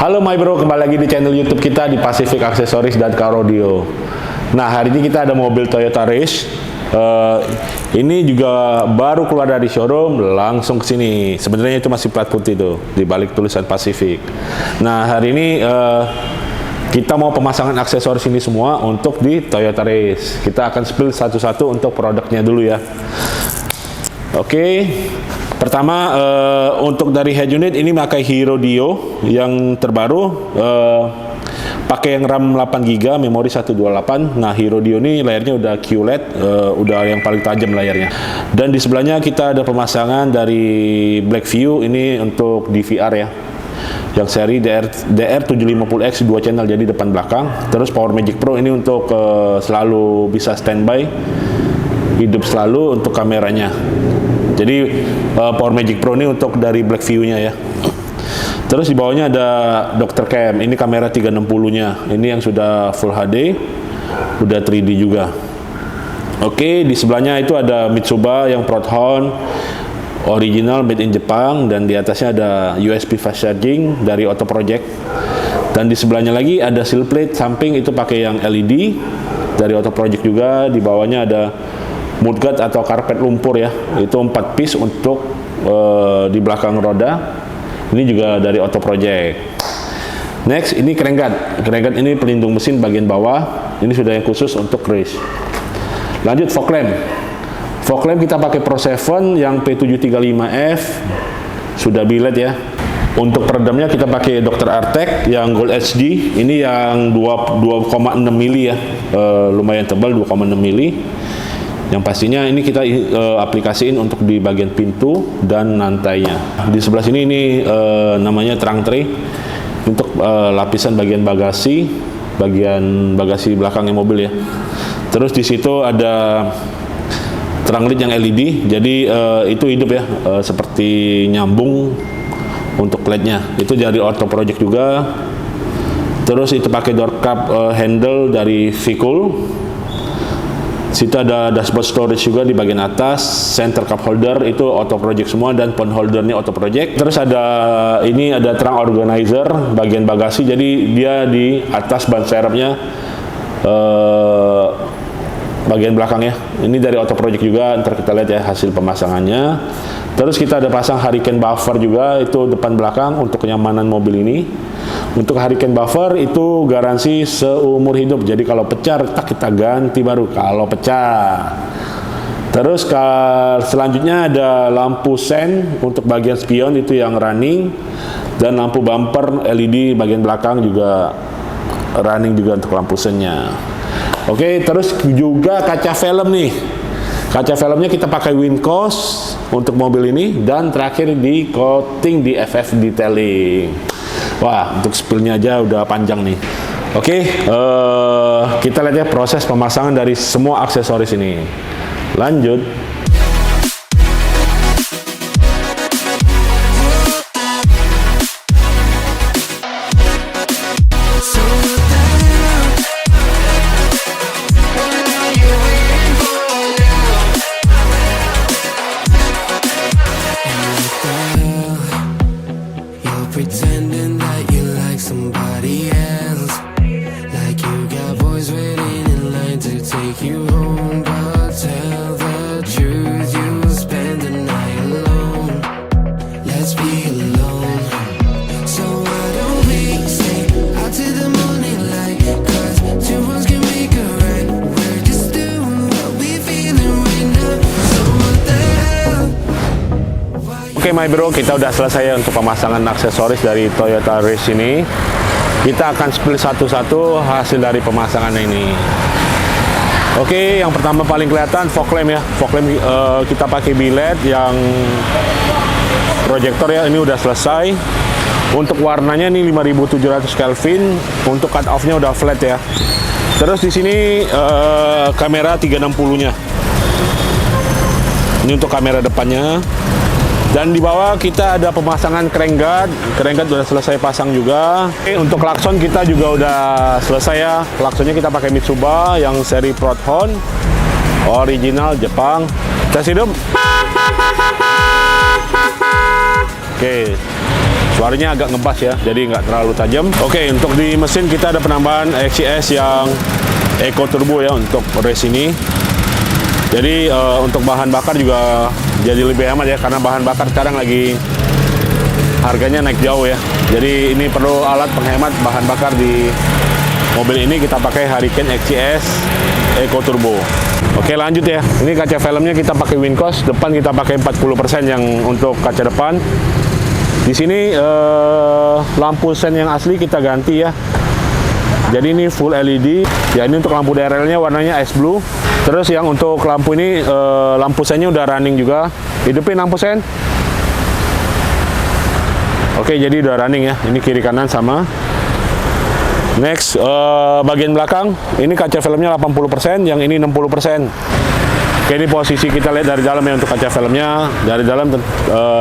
Halo my bro, kembali lagi di channel YouTube kita di Pacific Accessories dan Car Audio. Nah, hari ini kita ada mobil Toyota Race. Ini juga baru keluar dari showroom, langsung ke sini. Sebenarnya itu masih plat putih tuh, di balik tulisan Pacific. Nah, hari ini kita mau pemasangan aksesoris ini semua untuk di Toyota Race. Kita akan spill satu-satu untuk produknya dulu ya. Oke. Pertama, untuk dari head unit ini pakai Hero Dio yang terbaru, pakai yang RAM 8GB, memori 128. Nah, Hero Dio ini layarnya udah QLED, udah yang paling tajam layarnya. Dan di sebelahnya kita ada pemasangan dari Blackview, ini untuk DVR ya, yang seri DR750X 2 channel, jadi depan belakang. Terus Power Magic Pro ini untuk selalu bisa standby, hidup selalu untuk kameranya. Jadi Power Magic Pro ini untuk dari Blackview-nya ya. Terus di bawahnya ada Dr. Cam, ini kamera 360-nya. Ini yang sudah Full HD, udah 3D juga. Oke, di sebelahnya itu ada Mitsuba yang Proton original made in Jepang, dan di atasnya ada USB fast charging dari Auto Project. Dan di sebelahnya lagi ada seal plate samping, itu pakai yang LED dari Auto Project juga. Di bawahnya ada mudguard atau karpet lumpur ya, itu 4 piece untuk di belakang roda. Ini juga dari Auto Project. Next, ini crankguard. Crankguard ini pelindung mesin bagian bawah. Ini sudah yang khusus untuk race. Lanjut, fog lamp. Fog lamp kita pakai Pro 7 yang P735F, sudah biled ya. Untuk peredamnya kita pakai Dr. Artec yang Gold HD. Ini yang 2,6 mili ya, lumayan tebal, 2,6 mili. Yang pastinya ini kita aplikasiin untuk di bagian pintu dan lantainya. Di sebelah sini ini namanya trunk tray untuk lapisan bagian bagasi belakangnya mobil ya. Terus di situ ada trunk lid yang LED, jadi itu hidup ya, seperti nyambung untuk LED-nya. Itu dari Auto Project juga. Terus itu pakai door cup handle dari Vicul. Situ ada dashboard storage juga di bagian atas, center cup holder itu Auto Project semua, dan phone holdernya Auto Project. Terus ini ada trunk organizer bagian bagasi, jadi dia di atas ban serepnya bagian belakangnya. Ini dari Auto Project juga, ntar kita lihat ya hasil pemasangannya. Terus kita ada pasang hurricane buffer juga, itu depan belakang untuk kenyamanan mobil ini. Untuk hurricane buffer itu garansi seumur hidup, jadi kalau pecah tak kita ganti baru kalau pecah. Terus selanjutnya ada lampu sen untuk bagian spion itu yang running, dan lampu bumper LED bagian belakang juga running juga untuk lampu sennya. Oke, terus juga kaca film nih. Kaca filmnya kita pakai Wincos untuk mobil ini, dan terakhir di coating di FF detailing. Wah, untuk spillnya aja udah panjang nih. Oke, kita lihat ya proses pemasangan dari semua aksesoris ini. Lanjut. Pretending that you like somebody else, like you got boys waiting in line to take you home. But tell the truth, you'll spend the night alone. Let's be alone. So why don't we stay out to the morning light? 'Cause two wrongs can make a right. We're just doing what we feeling right now. So what the hell? Oke my bro, kita udah selesai untuk pemasangan aksesoris dari Toyota Race ini. Kita akan spill satu-satu hasil dari pemasangan ini. Oke, yang pertama paling kelihatan fog lamp ya. Fog lamp kita pakai biled yang proyektor ya, ini udah selesai. Untuk warnanya ini 5700 Kelvin. Untuk cut off-nya udah flat ya. Terus di sini kamera 360-nya. Ini untuk kamera depannya. Dan di bawah kita ada pemasangan crankguard. Crankguard udah selesai pasang juga. Untuk klakson kita juga udah selesai ya. Klaksonnya kita pakai Mitsuba yang seri Proton original Jepang. Tes hidup. Oke. Terus untuk klakson kita juga udah selesai ya. Klaksonnya kita pakai Mitsuba yang seri Proton original Jepang. Tes hidup. Oke. Terus untuk klakson kita juga udah selesai ya. Klaksonnya kita pakai Mitsuba yang seri Proton original Jepang. Tes hidup. Oke. Suaranya agak ngebas ya, jadi nggak terlalu tajam. Oke, untuk di mesin kita ada penambahan XCS yang Eco Turbo ya untuk race ini. Jadi untuk bahan bakar juga jadi lebih hemat ya, karena bahan bakar sekarang lagi harganya naik jauh ya. Jadi ini perlu alat penghemat bahan bakar di mobil ini. Kita pakai Hurricane XCS Eco Turbo. Oke, lanjut ya. Ini kaca filmnya kita pakai Wincos. Depan kita pakai 40% yang untuk kaca depan. Di sini lampu sen yang asli kita ganti ya. Jadi ini full LED. Ya, ini untuk lampu DRL-nya warnanya ice blue. Terus yang untuk lampu ini lampu sennya udah running juga. Hidupin lampu sen. Oke, jadi udah running ya. Ini kiri kanan sama. Next, bagian belakang ini kaca filmnya 80%, yang ini 60%. Oke, ini posisi kita lihat dari dalam ya untuk kaca filmnya. Dari dalam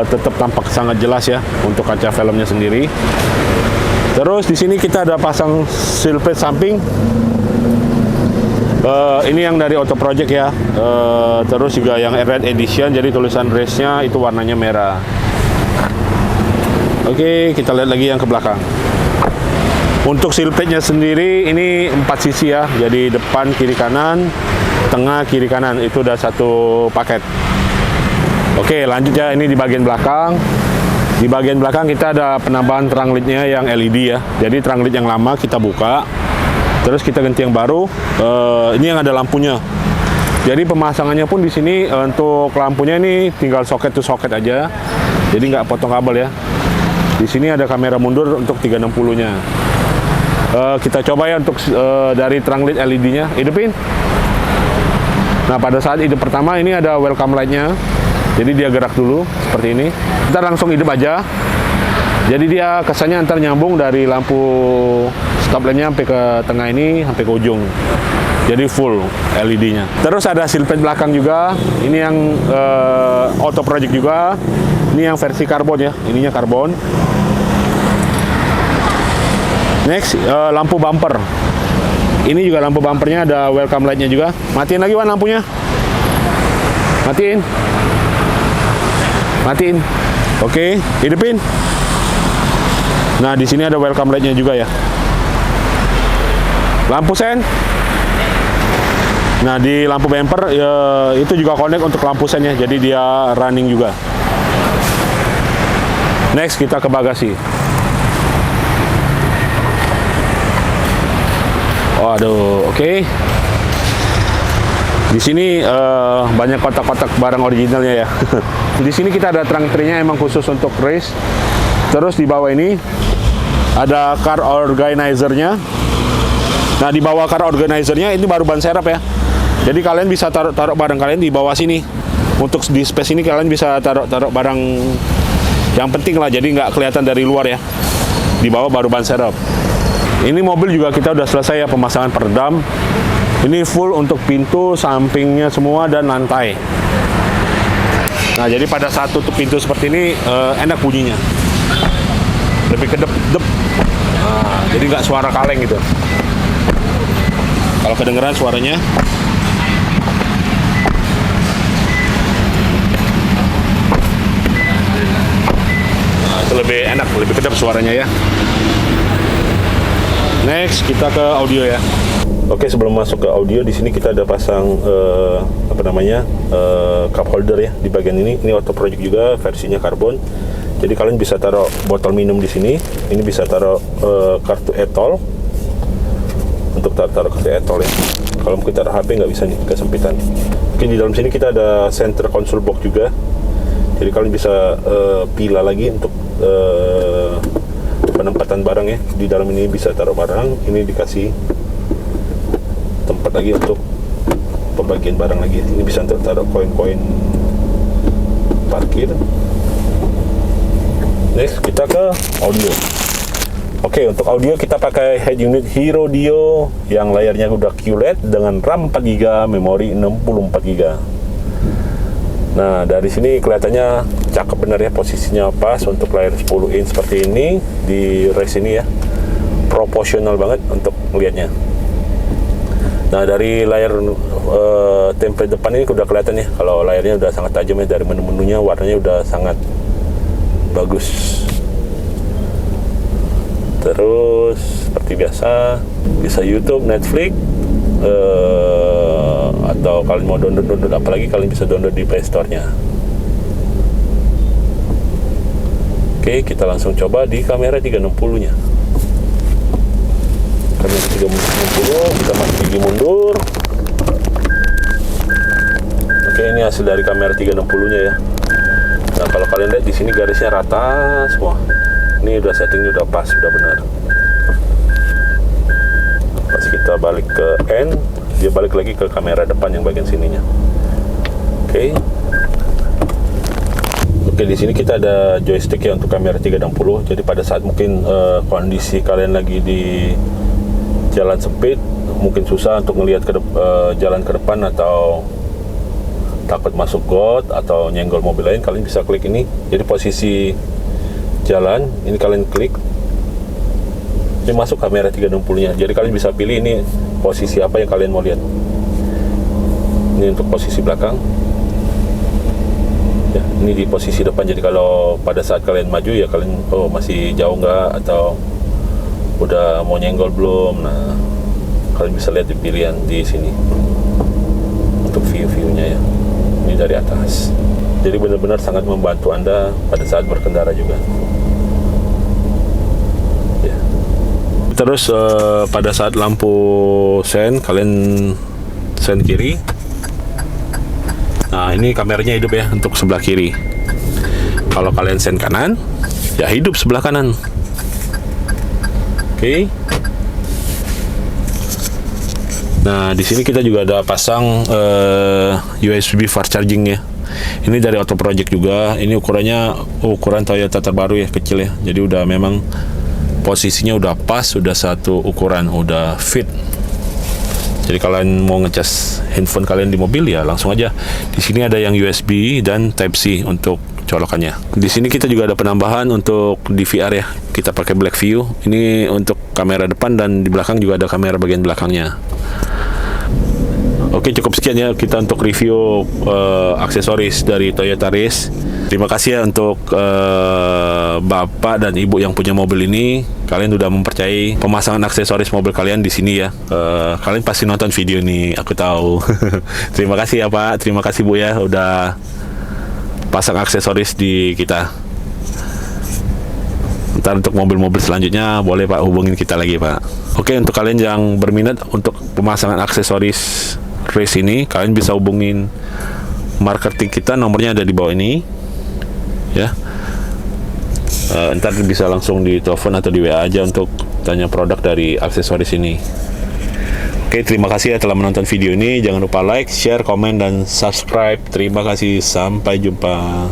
tetap tampak sangat jelas ya untuk kaca filmnya sendiri. Terus di sini kita ada pasang seal plate samping. Ini yang dari Auto Project ya. Terus juga yang Red Edition, jadi tulisan race-nya itu warnanya merah. Oke, kita lihat lagi yang ke belakang. Untuk seal plate-nya sendiri ini 4 sisi ya. Jadi depan, kiri, kanan, tengah, kiri, kanan. Itu udah satu paket. Oke, lanjut ya. Ini di bagian belakang. Di bagian belakang kita ada penambahan terang LED-nya yang LED ya. Jadi terang LED yang lama kita buka. Terus kita ganti yang baru. Ini yang ada lampunya. Jadi pemasangannya pun di sini untuk lampunya ini tinggal soket to soket aja. Jadi nggak potong kabel ya. Di sini ada kamera mundur untuk 360-nya. Kita coba ya untuk dari terang LED-nya. Hidupin. Nah, pada saat hidup pertama ini ada welcome light-nya. Jadi dia gerak dulu seperti ini. Kita langsung hidup aja. Jadi dia kesannya antar nyambung dari lampu stop lamp-nya sampai ke tengah ini sampai ke ujung. Jadi full LED-nya. Terus ada seal plate belakang juga. Ini yang Auto Project juga. Ini yang versi karbon ya. Ininya karbon. Next, lampu bumper. Ini juga lampu bumpernya ada welcome light-nya juga. Matiin lagi Wan lampunya. Matiin. Matiin. Oke, hidupin. Nah, di sini ada welcome light-nya juga ya. Lampu sen. Nah, di lampu bumper itu juga connect untuk lampu sen ya. Jadi dia running juga. Next, kita ke bagasi. Waduh, oke. Di sini banyak kotak-kotak barang originalnya ya. Di sini kita ada trunk tray-nya emang khusus untuk race. Terus di bawah ini ada car organizer-nya. Nah, di bawah car organizer-nya ini baru ban serep ya. Jadi kalian bisa taruh barang kalian di bawah sini. Untuk di space ini kalian bisa taruh barang yang penting lah. Jadi nggak kelihatan dari luar ya. Di bawah baru ban serep. Ini mobil juga kita udah selesai ya pemasangan peredam. Ini full untuk pintu, sampingnya semua, dan lantai. Nah, jadi pada saat tutup pintu seperti ini enak bunyinya. Lebih kedep-dep. Nah, jadi nggak suara kaleng gitu. Kalau kedengeran suaranya. Nah, itu lebih enak, lebih kedep suaranya ya. Next, kita ke audio ya. Oke, sebelum masuk ke audio, di sini kita ada pasang cup holder ya di bagian ini. Ini Auto Project juga, versinya karbon. Jadi kalian bisa taruh botol minum di sini. Ini bisa taruh kartu e-tol untuk taruh kartu e-tol ya. Kalau mungkin taruh HP nggak bisa nih, kesempitan. Oke, di dalam sini kita ada center console box juga. Jadi kalian bisa pilih lagi untuk penempatan barang ya. Di dalam ini bisa taruh barang. Ini dikasih tempat lagi untuk pembagian barang lagi. Ini bisa untuk taruh koin-koin parkir. Next, kita ke audio. Oke, untuk audio kita pakai head unit HeroDio yang layarnya udah QLED dengan RAM 4GB, memori 64GB. Nah, dari sini kelihatannya cakep bener ya, posisinya pas untuk layar 10 inch seperti ini di race ini ya. Proporsional banget untuk melihatnya. Nah, dari layar template depan ini udah kelihatan ya, kalau layarnya udah sangat tajam ya, dari menu-menunya warnanya udah sangat bagus. Terus seperti biasa bisa YouTube, Netflix, atau kalian mau download apalagi kalian bisa download di Play Store-nya. Oke, kita langsung coba di kamera 360-nya. Kamera 360, kita masuk gigi mundur. Oke, ini hasil dari kamera 360-nya ya. Nah, kalau kalian lihat di sini garisnya rata semua. Ini udah settingnya udah pas, udah benar. Pas kita balik ke N, dia balik lagi ke kamera depan yang bagian sininya. Oke. Oke, di sini kita ada joystick ya untuk kamera 360. Jadi pada saat mungkin kondisi kalian lagi di jalan sempit, mungkin susah untuk ngelihat jalan ke depan atau takut masuk got atau nyenggol mobil lain, kalian bisa klik ini. Jadi posisi jalan ini kalian klik, ini masuk kamera 360-nya. Jadi kalian bisa pilih ini posisi apa yang kalian mau lihat. Ini untuk posisi belakang. Ya, ini di posisi depan. Jadi kalau pada saat kalian maju ya kalian masih jauh nggak atau udah mau nyenggol belum. Nah, kalian bisa lihat di pilihan di sini untuk view-nya ya. Ini dari atas. Jadi benar-benar sangat membantu Anda pada saat berkendara juga. Ya. Terus pada saat lampu sen, kalian sen kiri. Nah, ini kameranya hidup ya untuk sebelah kiri. Kalau kalian sen kanan, ya hidup sebelah kanan. Oke. Nah, di sini kita juga ada pasang USB fast charging ya. Ini dari Auto Project juga. Ini ukuran Toyota terbaru ya, kecil ya. Jadi udah memang posisinya udah pas, udah satu ukuran, udah fit. Jadi kalian mau ngecas handphone kalian di mobil ya langsung aja. Di sini ada yang USB dan Type C untuk colokannya. Di sini kita juga ada penambahan untuk DVR ya. Kita pakai Black View. Ini untuk kamera depan dan di belakang juga ada kamera bagian belakangnya. Oke, cukup sekian ya kita untuk review aksesoris dari Toyota Race. Terima kasih ya untuk Bapak dan Ibu yang punya mobil ini. Kalian udah mempercayai pemasangan aksesoris mobil kalian di sini ya. Kalian pasti nonton video ini, aku tahu. Terima kasih ya Pak, terima kasih Bu ya udah pasang aksesoris di kita. Ntar untuk mobil-mobil selanjutnya boleh Pak hubungin kita lagi Pak. Oke, untuk kalian yang berminat untuk pemasangan aksesoris Race ini, kalian bisa hubungin marketing kita, nomornya ada di bawah ini ya. Ntar bisa langsung di telepon atau di WA aja untuk tanya produk dari aksesoris ini. Oke, terima kasih ya telah menonton video ini. Jangan lupa like, share, komen, dan subscribe. Terima kasih, sampai jumpa.